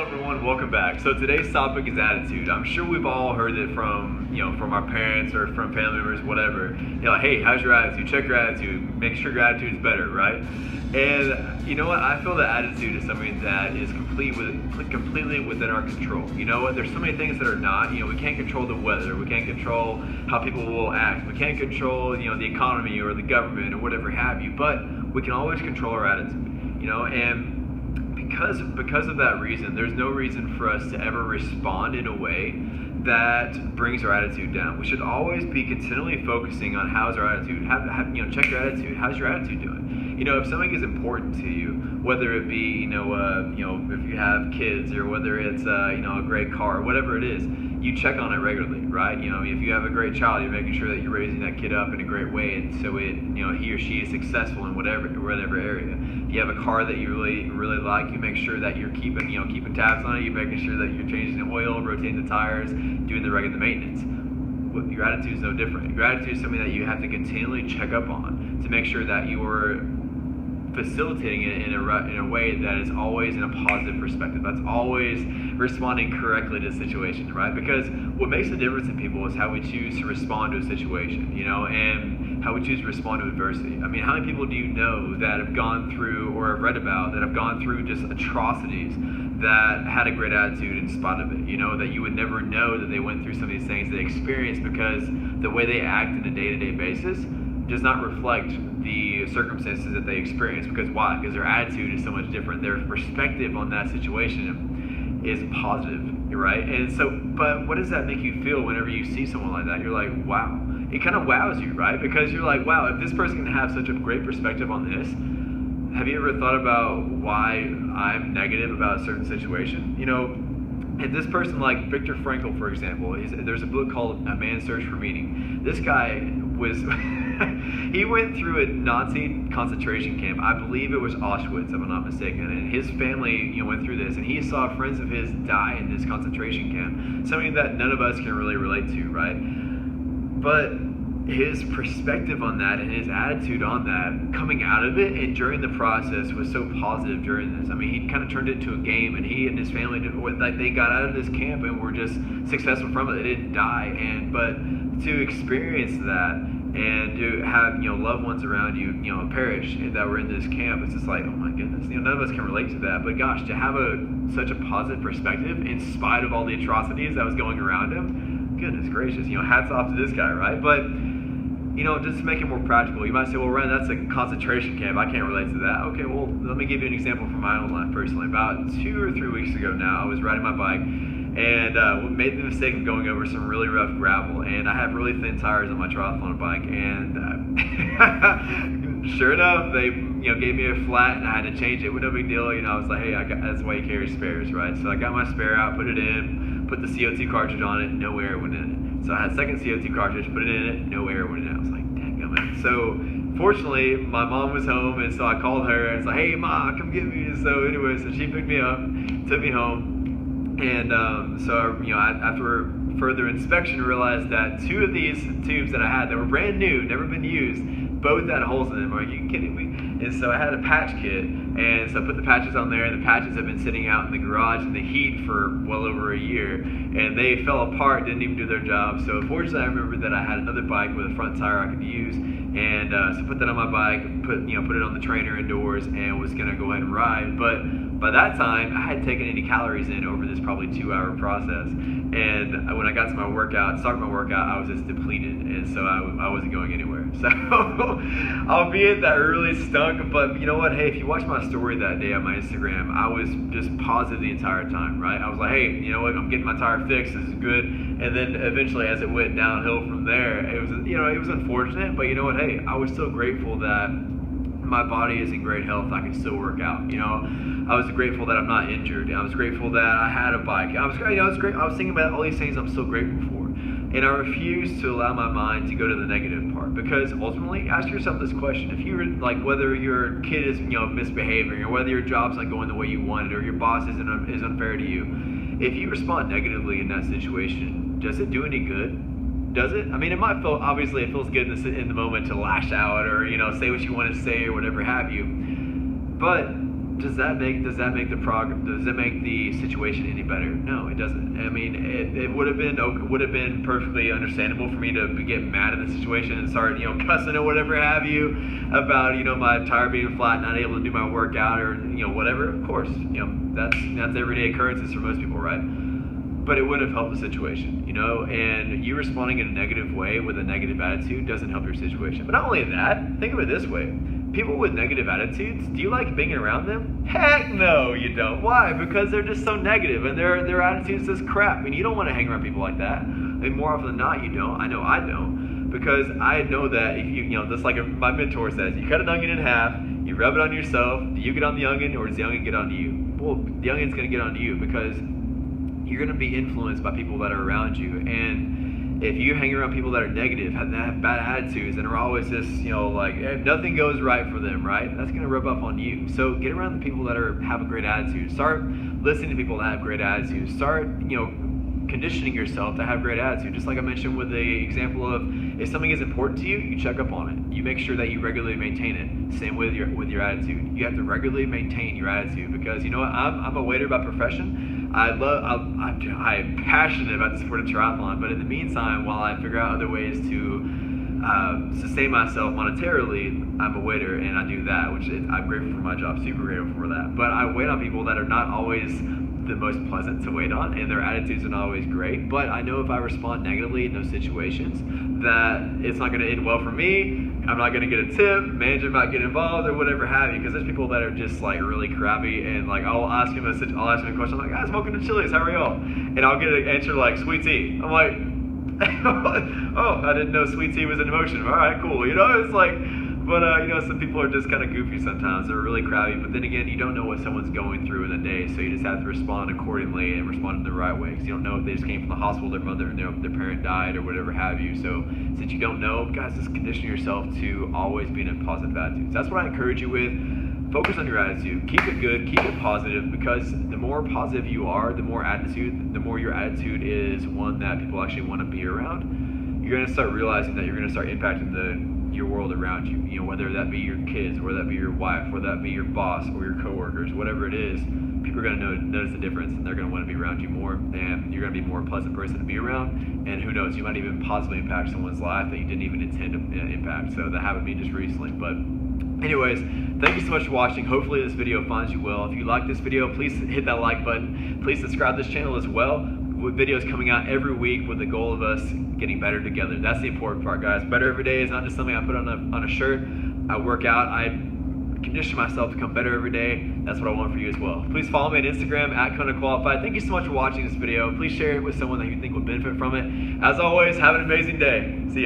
Hello everyone, welcome back. So today's topic is attitude. I'm sure we've all heard it from our parents or from family members, whatever. Like, hey, how's your attitude? Check your attitude. Make sure your attitude is better, right? And you know what? I feel that attitude is something that is completely within our control. You know what? There's so many things that are not. We can't control the weather. We can't control how people will act. We can't control, the economy or the government or whatever have you. But we can always control our attitude. And because of that reason, there's no reason for us to ever respond in a way that brings our attitude down. We should always be continually focusing on how's our attitude. Check your attitude. How's your attitude doing? If something is important to you, whether it be if you have kids or whether it's a great car, whatever it is, you check on it regularly, right? If you have a great child, you're making sure that you're raising that kid up in a great way, and so he or she is successful in whatever area. If you have a car that you really like, you make sure that you're keeping tabs on it. You're making sure that you're changing the oil, rotating the tires, doing the regular maintenance. Your attitude is no different. Your attitude is something that you have to continually check up on to make sure that you're facilitating it in a way that is always in a positive perspective. That's always responding correctly to the situation, right? Because what makes the difference in people is how we choose to respond to a situation, and how we choose to respond to adversity. I mean, how many people do you know that have gone through or have read about that have gone through just atrocities that had a great attitude in spite of it, that you would never know that they went through some of these things they experienced because the way they act on a day-to-day basis does not reflect the circumstances that they experience. Because why? Because their attitude is so much different. Their perspective on that situation is positive, right? And so, but what does that make you feel whenever you see someone like that? You're like, wow. It kind of wows you, right? Because you're like, wow, if this person can have such a great perspective on this, have you ever thought about why I'm negative about a certain situation? If this person, like Viktor Frankl, for example, there's a book called A Man's Search for Meaning. This guy was, he went through a Nazi concentration camp. I believe it was Auschwitz, if I'm not mistaken. And his family, went through this, and he saw friends of his die in this concentration camp. Something that none of us can really relate to, right? But his perspective on that and his attitude on that, coming out of it and during the process, was so positive during this. I mean, he kind of turned it into a game, and he and his family they got out of this camp and were just successful from it. They didn't die, but to experience that and to have loved ones around you perish that were in this camp, it's just like, oh my goodness, none of us can relate to that. But gosh, to have such a positive perspective in spite of all the atrocities that was going around him, goodness gracious, hats off to this guy, right? But just to make it more practical, you might say, well, Ryan, that's a concentration camp. I can't relate to that. Okay, well, let me give you an example from my own life personally. About 2 or 3 weeks ago now, I was riding my bike and made the mistake of going over some really rough gravel. And I have really thin tires on my triathlon bike. And sure enough, they gave me a flat, and I had to change it. But no big deal. I was like, hey, that's why you carry spares, right? So I got my spare out, put it in, put the CO2 cartridge on it, no air went in it. So I had a second CO2 cartridge, put it in it, no air went in it. I was like, dadgummit. So fortunately, my mom was home, and so I called her and it's like, hey, Ma, come get me. So anyway, so she picked me up, took me home, and after further inspection, realized that 2 of these tubes that I had that were brand new, never been used, both had holes in them. Are you kidding me? And so I had a patch kit, and so I put the patches on there, and the patches have been sitting out in the garage in the heat for well over a year, and they fell apart, didn't even do their job. So fortunately, I remembered that I had another bike with a front tire I could use, and so I put that on my bike, put it on the trainer indoors, and was gonna go ahead and ride. But by that time, I hadn't taken any calories in over this probably 2-hour process, and when I got to started my workout, I was just depleted, and so I wasn't going anywhere. So albeit that really stunk, but you know what? Hey, if you watch my story that day on my Instagram, I was just positive the entire time, right? I was like, hey, you know what? I'm getting my tire fixed. This is good. And then eventually, as it went downhill from there, it was unfortunate, but you know what? Hey, I was still grateful that my body is in great health. I can still work out. I was grateful that I'm not injured. I was grateful that I had a bike. I was thinking about all these things I'm so grateful for. And I refuse to allow my mind to go to the negative part, because ultimately, ask yourself this question: if you're like, whether your kid is misbehaving, or whether your job's not going the way you wanted, or your boss is unfair to you, if you respond negatively in that situation, does it do any good? Does it? I mean, it might feel, obviously, it feels good in the moment to lash out or say what you want to say or whatever have you. But does that make the situation any better? No, it doesn't. I mean, it would have been perfectly understandable for me to get mad at the situation and start cussing or whatever have you about my tire being flat, not able to do my workout or whatever. Of course, that's everyday occurrences for most people, right? But it would have helped the situation, and you responding in a negative way with a negative attitude doesn't help your situation. But not only that, think of it this way. People with negative attitudes, do you like being around them? Heck no, you don't. Why? Because they're just so negative and their attitude's just crap. And you don't want to hang around people like that. And more often than not, you don't. I know I don't. Because I know that if just like my mentor says, you cut an onion in half, you rub it on yourself, do you get on the onion or does the onion get onto you? Well, the onion's going to get onto you because you're going to be influenced by people that are around you. And if you hang around people that are negative, have bad attitudes, and are always just, if nothing goes right for them, right? That's going to rub off on you. So get around the people that have a great attitude. Start listening to people that have great attitudes. Start, conditioning yourself to have great attitude. Just like I mentioned with the example of if something is important to you, you check up on it. You make sure that you regularly maintain it. Same with your attitude. You have to regularly maintain your attitude because you know what? I'm a waiter by profession. I'm passionate about the sport of triathlon, but in the meantime, while I figure out other ways to sustain myself monetarily, I'm a waiter and I do that, which I'm grateful for my job, super grateful for that. But I wait on people that are not always the most pleasant to wait on, and their attitudes are not always great. But I know if I respond negatively in those situations, that it's not going to end well for me. I'm not going to get a tip. Manager might get involved or whatever have you. Because there's people that are just really crappy, and I'll ask him a question. I'm like, I'm smoking the Chili's. How are y'all? And I'll get an answer like sweet tea. I'm like, oh, I didn't know sweet tea was an emotion. All right, cool. It's like. But, some people are just kind of goofy sometimes. They're really crabby. But then again, you don't know what someone's going through in a day. So you just have to respond accordingly and respond in the right way. Because you don't know if they just came from the hospital, their parent died or whatever have you. So since you don't know, guys, just condition yourself to always be in a positive attitude. So that's what I encourage you with. Focus on your attitude. Keep it good. Keep it positive. Because the more positive you are, the more your attitude is one that people actually want to be around. You're going to start realizing that you're going to start impacting your world around you, whether that be your kids, whether that be your wife, whether that be your boss or your coworkers, whatever it is, people are going to notice the difference and they're going to want to be around you more, and you're going to be a more pleasant person to be around, and who knows, you might even positively impact someone's life that you didn't even intend to impact. So that happened to me just recently. But anyways, thank you so much for watching. Hopefully this video finds you well. If you like this video, please hit that like button. Please subscribe to this channel as well, with videos coming out every week with the goal of us getting better together. That's the important part, guys. Better every day is not just something I put on a shirt. I work out. I condition myself to become better every day. That's what I want for you as well. Please follow me on Instagram @KonaQualified. Thank you so much for watching this video. Please share it with someone that you think would benefit from it. As always, have an amazing day. See ya.